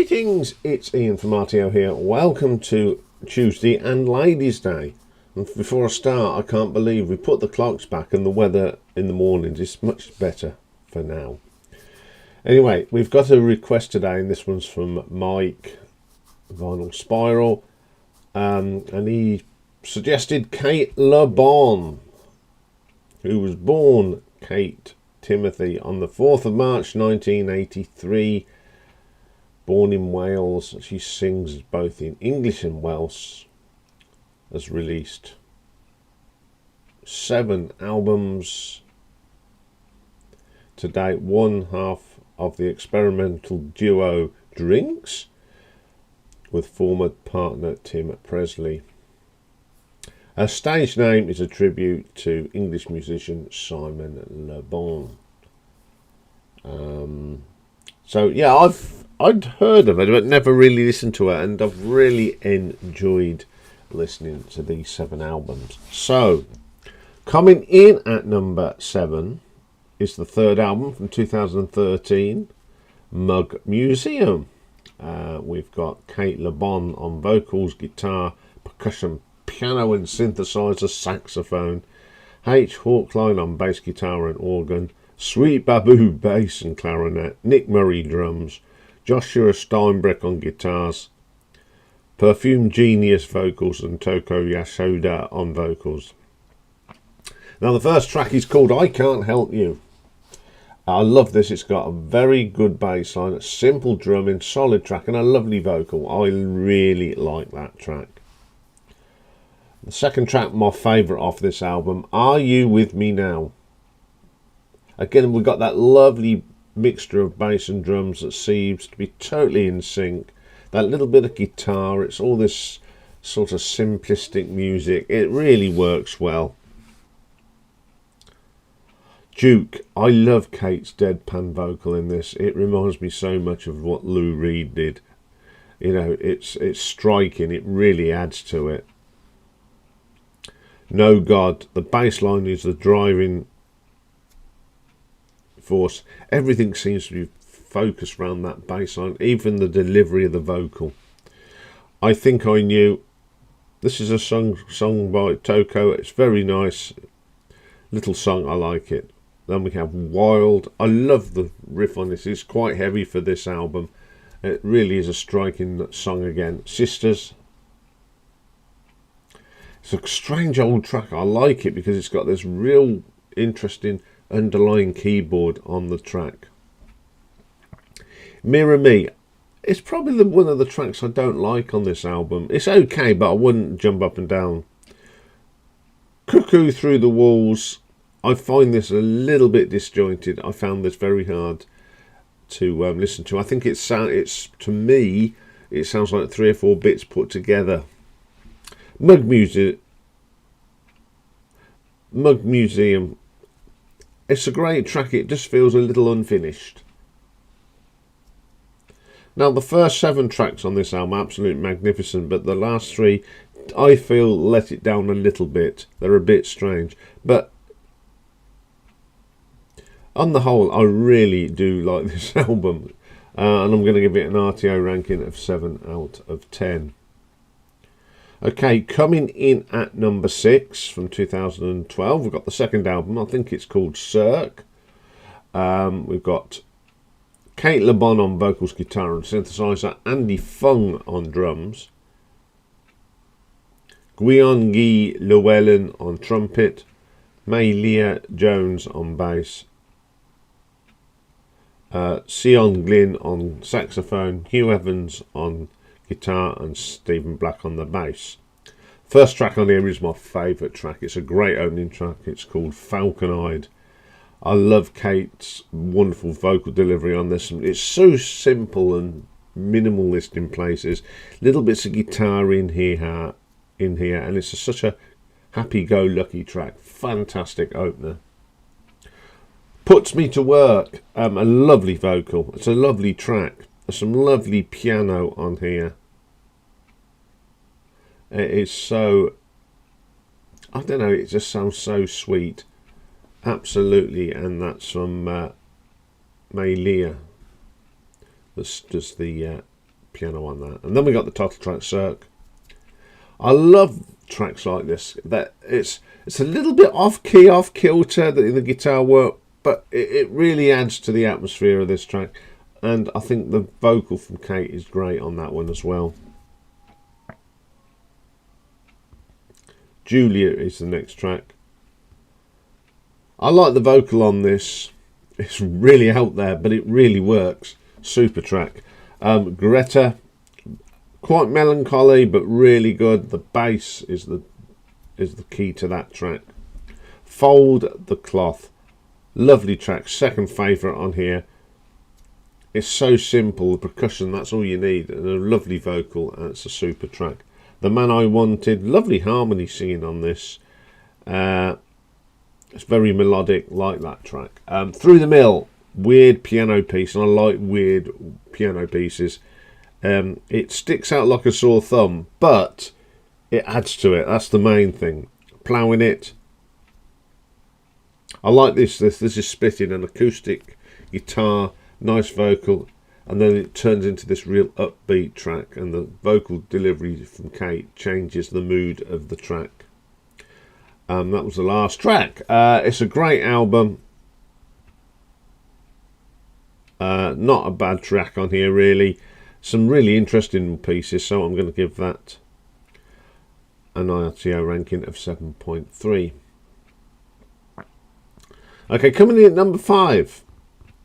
Greetings, it's Iain from RTO here. Welcome to Tuesday and Ladies' Day. And before I start, I can't believe we put the clocks back and the weather in the mornings is much better for now. Anyway, we've got a request today, and this one's from Mike, Vinyl Spiral, and he suggested Cate Le Bon, who was born Kate Timothy on the 4th of March 1983. Born in Wales, she sings both in English and Welsh. Has released 7 albums to date, one half of the experimental duo Drinks with former partner Tim Presley. Her stage name is a tribute to English musician Simon Le Bon. So yeah, I'd heard of her but never really listened to her, and I've really enjoyed listening to these 7 albums. So coming in at number 7 is the 3rd album from 2013, Mug Museum. We've got Cate Le Bon on vocals, guitar, percussion, piano and synthesizer, saxophone, H. Hawkline on bass guitar and organ, Sweet Babu bass and clarinet, Nick Murray drums, Joshua Steinbreck on guitars, Perfume Genius vocals, and Toko Yashoda on vocals. Now the first track is called I Can't Help You. I love this. It's got a very good bass line, a simple drumming, solid track and a lovely vocal. I really like that track. The second track, my favourite off this album, Are You With Me Now? Again, we've got that lovely mixture of bass and drums that seems to be totally in sync. That little bit of guitar, it's all this sort of simplistic music. It really works well. Duke, I love Kate's deadpan vocal in this. It reminds me so much of what Lou Reed did. You know, it's striking. It really adds to it. No God, the bass line is the driving force. Everything seems to be focused around that bass line, even the delivery of the vocal. I Think I Knew. This is a song by Toko. It's very nice little song. I like it. Then we have Wild. I love the riff on this. It's quite heavy for this album. It really is a striking song again. Sisters. It's a strange old track. I like it because it's got this real interesting underlying keyboard on the track. Mirror Me. It's probably one of the tracks I don't like on this album. It's okay, but I wouldn't jump up and down. Cuckoo Through the Walls. I find this a little bit disjointed. I found this very hard to listen to. I think it's to me it sounds like 3 or 4 bits put together. Mug Museum. It's a great track. It just feels a little unfinished. Now the first 7 tracks on this album are absolutely magnificent, but the last 3 I feel let it down a little bit. They're a bit strange, but on the whole I really do like this album, and I'm going to give it an RTO ranking of 7 out of 10. Okay, coming in at number 6 from 2012, we've got the 2nd album. I think it's called Cyrk. We've got Cate Le Bon on vocals, guitar and synthesizer, Andy Fung on drums, Gwion Llewellyn on trumpet, May Leah Jones on bass, Sion Glynn on saxophone, Hugh Evans on guitar and Stephen Black on the bass. First track on here is my favourite track. It's a great opening track. It's called Falcon Eyed. I love Kate's wonderful vocal delivery on this. It's so simple and minimalist in places. Little bits of guitar in here, and it's such a happy-go-lucky track. Fantastic opener. Puts Me to Work. A lovely vocal. It's a lovely track. There's some lovely piano on here. It is so, I don't know, it just sounds so sweet. Absolutely. And that's from May Leah. That's just the piano on that. And then we got the title track, Cyrk. I love tracks like this. That it's a little bit off key, off kilter in the guitar work, but it really adds to the atmosphere of this track. And I think the vocal from Cate is great on that one as well. Julia is the next track. I like the vocal on this. It's really out there, but it really works. Super track. Greta, quite melancholy, but really good. The bass is the key to that track. Fold the Cloth. Lovely track. Second favourite on here. It's so simple. The percussion, that's all you need. And a lovely vocal, and it's a super track. The Man I Wanted. Lovely harmony singing on this. It's very melodic, like that track. Through the Mill, weird piano piece, and I like weird piano pieces. It sticks out like a sore thumb, but it adds to it. That's the main thing. Ploughing It. I like this. This is split in an acoustic guitar, nice vocal, and then it turns into this real upbeat track, and the vocal delivery from Cate changes the mood of the track. That was the last track. It's a great album. Not a bad track on here, really. Some really interesting pieces, so I'm going to give that an RTO ranking of 7.3. Okay, coming in at number 5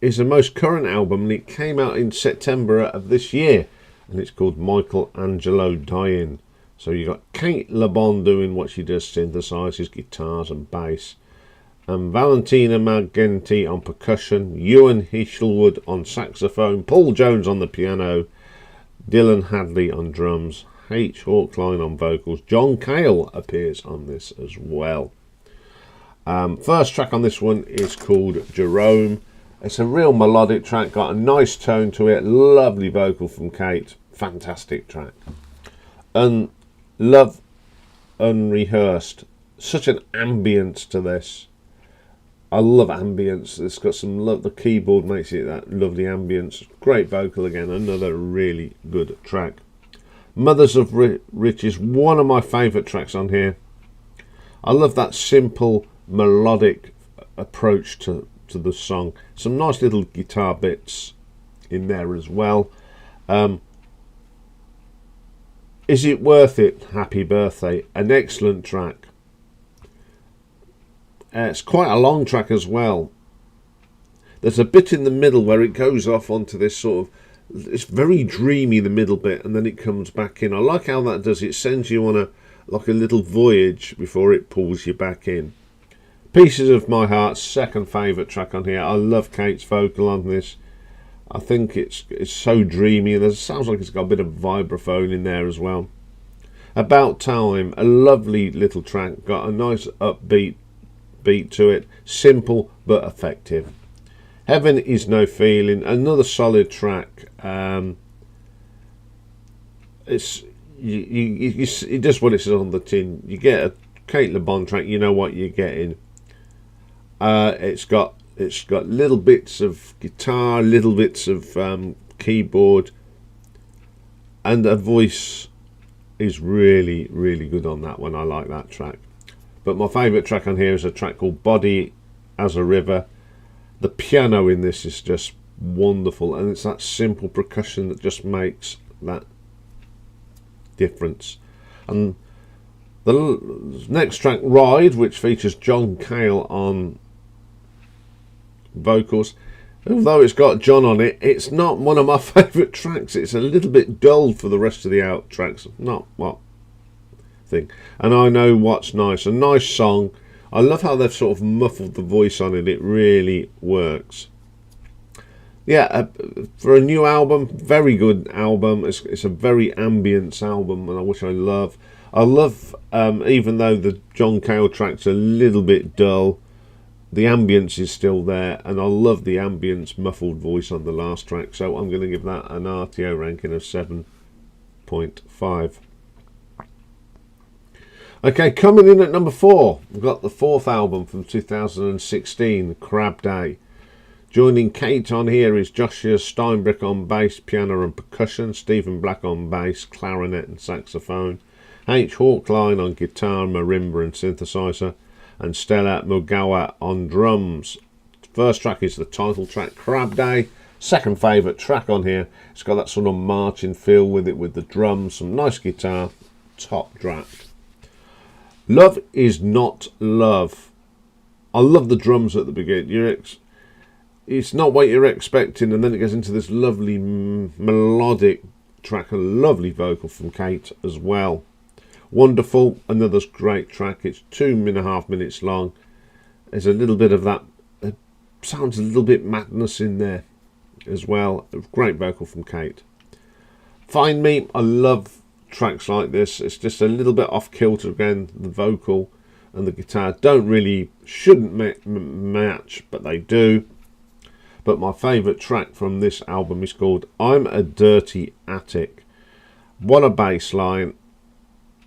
is the most current album, and it came out in September of this year, and it's called Michelangelo Dying. So you got Cate Le Bon doing what she does, synthesizers, guitars and bass. And Valentina Magenti on percussion, Ewan Hishelwood on saxophone, Paul Jones on the piano, Dylan Hadley on drums, H. Hawkline on vocals. John Cale appears on this as well. First track on this one is called Jerome. It's a real melodic track, got a nice tone to it, lovely vocal from Cate, fantastic track. And love Unrehearsed, such an ambience to this. I love ambience. It's got some love. The keyboard makes it that lovely ambience. Great vocal again. Another really good track. Mothers of Riches, one of my favourite tracks on here. I love that simple melodic approach to the song. Some nice little guitar bits in there as well. Is It Worth It? Happy Birthday. An excellent track. It's quite a long track as well. There's a bit in the middle where it goes off onto this sort of, it's very dreamy, the middle bit, and then it comes back in. I like how that does. It sends you on a little voyage before it pulls you back in. Pieces of My Heart, second favourite track on here. I love Cate's vocal on this. I think it's so dreamy, and it sounds like it's got a bit of vibraphone in there as well. About Time, a lovely little track, got a nice upbeat beat to it, simple but effective. Heaven Is No Feeling, another solid track. It does what it says on the tin. You get a Cate Le Bon track, you know what you're getting. It's got little bits of guitar, little bits of keyboard, and the voice is really, really good on that one. I like that track. But my favourite track on here is a track called Body as a River. The piano in this is just wonderful, and it's that simple percussion that just makes that difference. And the next track, Ride, which features John Cale on vocals. Although it's got John on it, it's not one of my favourite tracks. It's a little bit dull for the rest of the out tracks. Not what thing. And I Know What's Nice. A nice song. I love how they've sort of muffled the voice on it. It really works. Yeah, for a new album, very good album. It's a very ambience album, and which I love. I love, even though the John Cale track's a little bit dull, the ambience is still there, and I love the ambience muffled voice on the last track, so I'm going to give that an RTO ranking of 7.5. Okay, coming in at number 4, we've got the fourth album from 2016, Crab Day. Joining Cate on here is Joshua Steinbrück on bass, piano and percussion, Stephen Black on bass, clarinet and saxophone, H. Hawkline on guitar, marimba and synthesizer, and Stella Mugawa on drums. First track is the title track, Crab Day. Second favourite track on here. It's got that sort of marching feel with it, with the drums, some nice guitar, top track. Love Is Not Love. I love the drums at the beginning. It's not what you're expecting, and then it goes into this lovely melodic track, a lovely vocal from Cate as well. Wonderful, another great track. It's 2.5 minutes long. There's a little bit of that, it sounds a little bit madness in there as well. A great vocal from Cate. Find Me, I love tracks like this. It's just a little bit off kilter again. The vocal and the guitar shouldn't match, but they do. But my favourite track from this album is called I'm a Dirty Attic. What a bass line,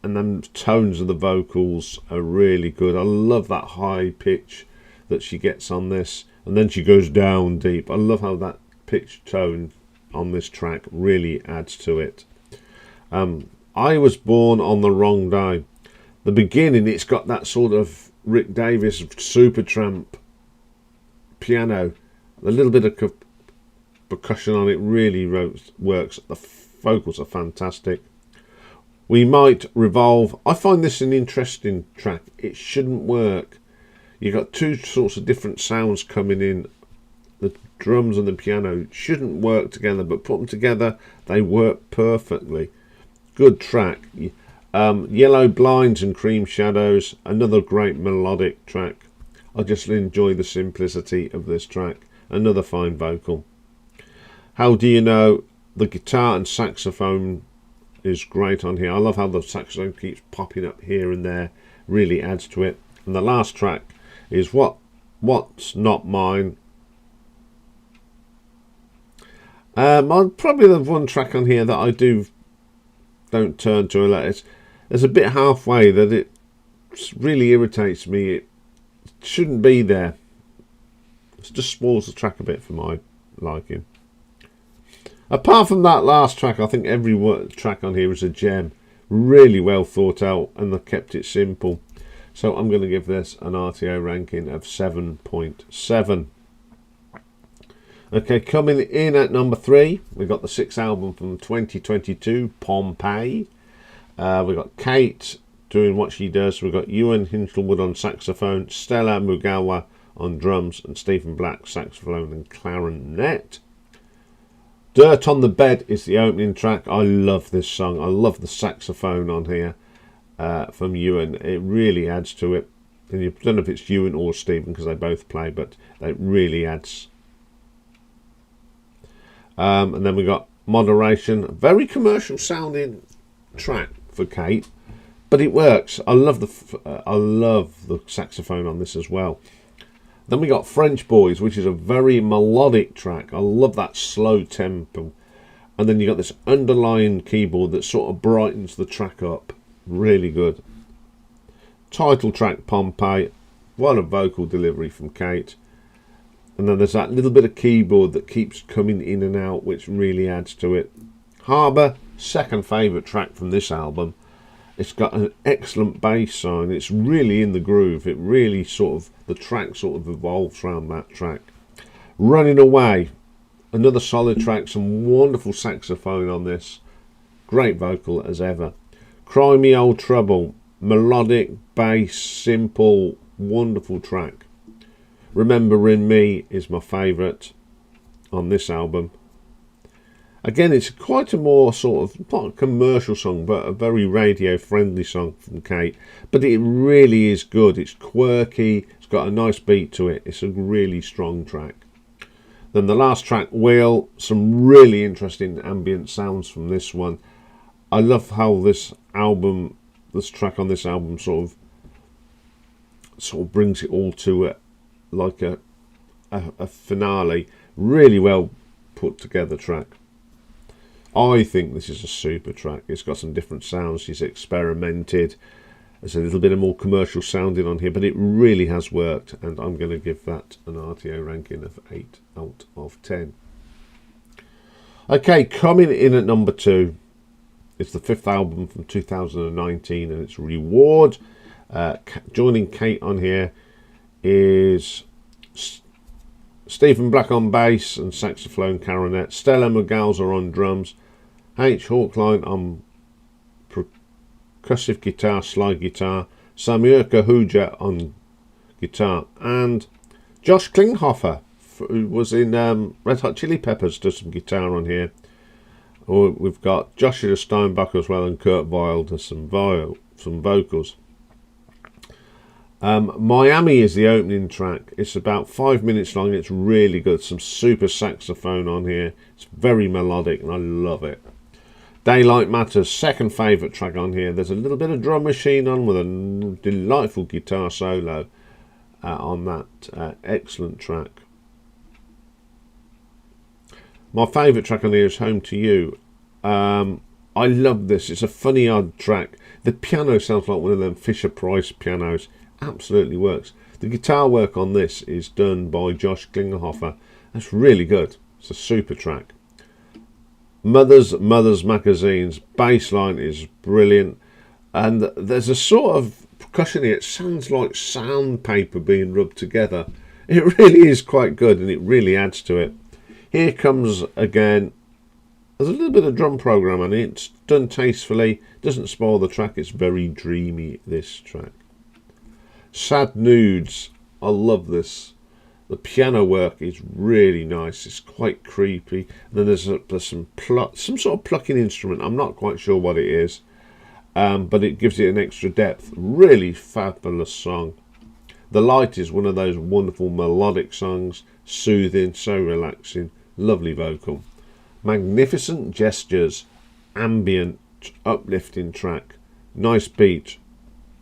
and then tones of the vocals are really good. I love that high pitch that she gets on this, and then she goes down deep. I love how that pitch tone on this track really adds to it. I Was Born on the Wrong Day. The beginning, it's got that sort of Rick Davies Supertramp piano, a little bit of percussion on it, really works. The vocals are fantastic. We Might Revolve. I find this an interesting track. It shouldn't work. You've got two sorts of different sounds coming in. The drums and the piano shouldn't work together, but put them together, they work perfectly. Good track. Yellow Blinds and Cream Shadows, another great melodic track. I just enjoy the simplicity of this track. Another fine vocal. How Do You Know? The guitar and saxophone is great on here. I love how the saxophone keeps popping up here and there. Really adds to it. And the last track is What's Not Mine. Probably the one track on here that I don't turn to a lot. There's a bit halfway that it really irritates me. It shouldn't be there. It just spoils the track a bit for my liking. Apart from that last track, I think every track on here is a gem. Really well thought out, and they kept it simple. So I'm going to give this an RTO ranking of 7.7. Okay, coming in at number 3, we've got the 6th album from 2022, Pompeii. We've got Cate doing what she does. We've got Iain Hinchelwood on saxophone, Stella Mugawa on drums, and Stephen Black saxophone and clarinet. Dirt on the Bed is the opening track. I love this song. I love the saxophone on here from Iain. It really adds to it. And you don't know if it's Iain or Stephen because they both play, but it really adds. And then we got Moderation. Very commercial sounding track for Cate, but it works. I love the saxophone on this as well. Then we got French Boys, which is a very melodic track. I love that slow tempo. And then you got this underlying keyboard that sort of brightens the track up. Really good. Title track, Pompeii. What a vocal delivery from Cate. And then there's that little bit of keyboard that keeps coming in and out, which really adds to it. Harbour, second favourite track from this album. It's got an excellent bass line. It's really in the groove. It really the track sort of evolves around that track. Running Away, another solid track. Some wonderful saxophone on this. Great vocal as ever. Cry Me Old Trouble, melodic, bass, simple, wonderful track. Remembering Me is my favourite on this album. Again, it's quite a more sort of, not a commercial song, but a very radio-friendly song from Cate. But it really is good. It's quirky. It's got a nice beat to it. It's a really strong track. Then the last track, Wheel. Some really interesting ambient sounds from this one. I love how this track on this album sort of brings it all to it, like a finale. Really well put together track. I think this is a super track. It's got some different sounds. She's experimented. There's a little bit of more commercial sounding on here, but it really has worked, and I'm going to give that an RTO ranking of 8 out of 10. Okay, coming in at number 2, it's the 5th album from 2019, and it's Reward. Joining Cate on here is Stephen Black on bass and saxophone, clarinet. Stella McGalzer on drums. H. Hawkline on percussive guitar, slide guitar. Samir Kahuja on guitar. And Josh Klinghoffer, who was in Red Hot Chili Peppers, does some guitar on here. We've got Joshua Steinbach as well, and Kurt Vile does some vocals. Miami is the opening track. It's about 5 minutes long. It's really good. Some super saxophone on here. It's very melodic, and I love it. Daylight Matters, second favourite track on here. There's a little bit of drum machine on with a delightful guitar solo on that excellent track. My favourite track on here is Home to You. I love this. It's a funny, odd track. The piano sounds like one of them Fisher-Price pianos. Absolutely works. The guitar work on this is done by Josh Klinghoffer. That's really good. It's a super track. Mothers Magazines, bass line is brilliant, and there's a sort of percussion here. It sounds like sandpaper being rubbed together. It really is quite good, and it really adds to it. Here comes again. There's a little bit of drum program on it. It's done tastefully, doesn't spoil the track. It's very dreamy, this track. Sad Nudes, I love this. The piano work is really nice. It's quite creepy. And then there's some sort of plucking instrument. I'm not quite sure what it is, but it gives it an extra depth. Really fabulous song. The Light is one of those wonderful melodic songs, soothing, so relaxing, lovely vocal. Magnificent Gestures, ambient, uplifting track, nice beat,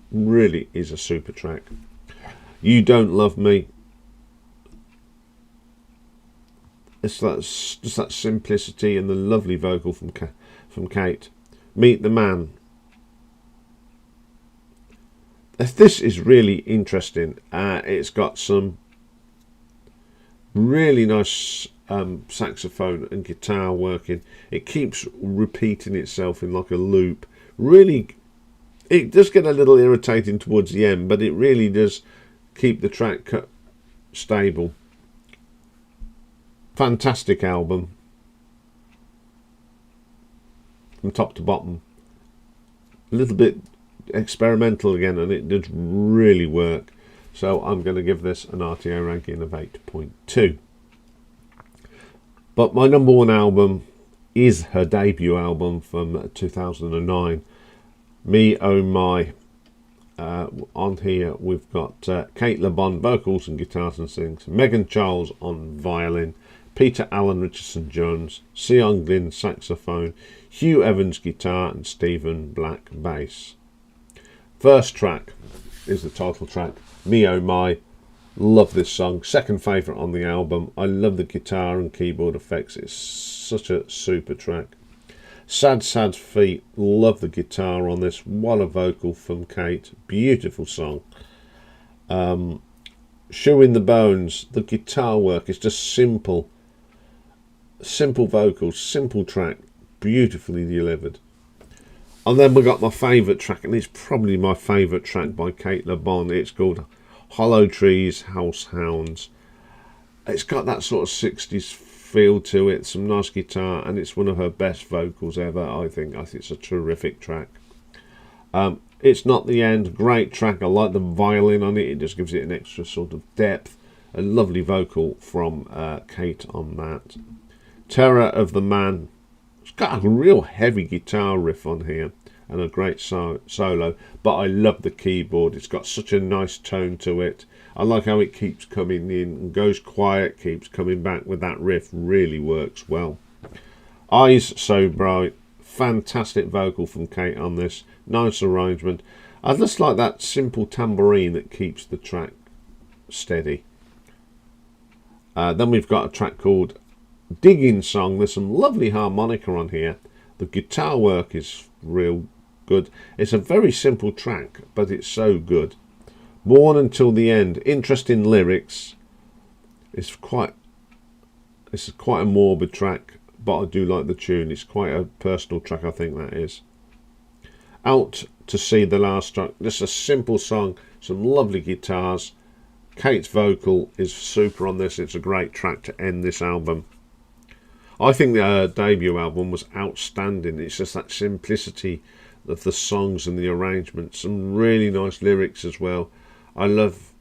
really is a super track. You Don't Love Me, it's just that simplicity and the lovely vocal from Cate. Meet the Man. This is really interesting. It's got some really nice saxophone and guitar working. It keeps repeating itself in like a loop. Really, it does get a little irritating towards the end, but it really does keep the track stable. Fantastic album from top to bottom. A little bit experimental again, and it does really work. So I'm going to give this an RTO ranking of 8.2. But my number one album is her debut album from 2009, Me Oh My. On here we've got Cate Le Bon vocals and guitars and sings, Megan Charles on violin, Peter Allen Richardson Jones, Sion Glynn saxophone, Hugh Evans guitar, and Stephen Black bass. First track is the title track, Me Oh My. Love this song. Second favourite on the album. I love the guitar and keyboard effects. It's such a super track. Sad Sad Feet. Love the guitar on this. What a vocal from Cate. Beautiful song. Shoe in the Bones. The guitar work is just simple. Simple vocals, simple track, beautifully delivered. And then we got my favourite track, and it's probably my favourite track by Cate Le Bon. It's called Hollow Trees, House Hounds. It's got that sort of 60s feel to it, some nice guitar, and it's one of her best vocals ever, I think. I think it's a terrific track. It's Not the End, great track. I like the violin on it. It just gives it an extra sort of depth. A lovely vocal from Cate on that. Terror of the Man. It's got a real heavy guitar riff on here and a great solo, but I love the keyboard. It's got such a nice tone to it. I like how it keeps coming in and goes quiet, keeps coming back with that riff. Really works well. Eyes So Bright. Fantastic vocal from Cate on this. Nice arrangement. I just like that simple tambourine that keeps the track steady. Then we've got a track called Digging Song. There's some lovely harmonica on here. The guitar work is real good. It's a very simple track, but it's so good. Mourn Until the End. Interesting lyrics. It's quite a morbid track, but I do like the tune. It's quite a personal track, I think that is. Out to Sea, the last track. Just a simple song, some lovely guitars. Cate's vocal is super on this. It's a great track to end this album. I think the debut album was outstanding. It's just that simplicity of the songs and the arrangements. Some really nice lyrics as well. I love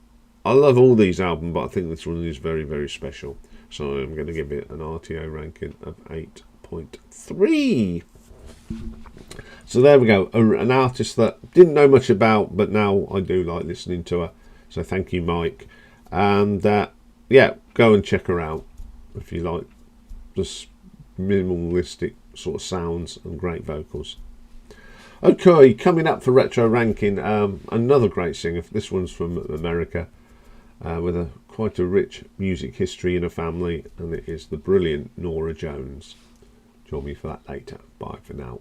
all these albums, but I think this one is very, very special. So I'm going to give it an RTO ranking of 8.3. So there we go. An artist that didn't know much about, but now I do like listening to her. So thank you, Mike. And yeah, go and check her out if you like just minimalistic sort of sounds and great vocals. Okay, coming up for retro ranking, another great singer. This one's from America, with quite a rich music history in her family, and it is the brilliant Norah Jones. Join me for that later. Bye for now.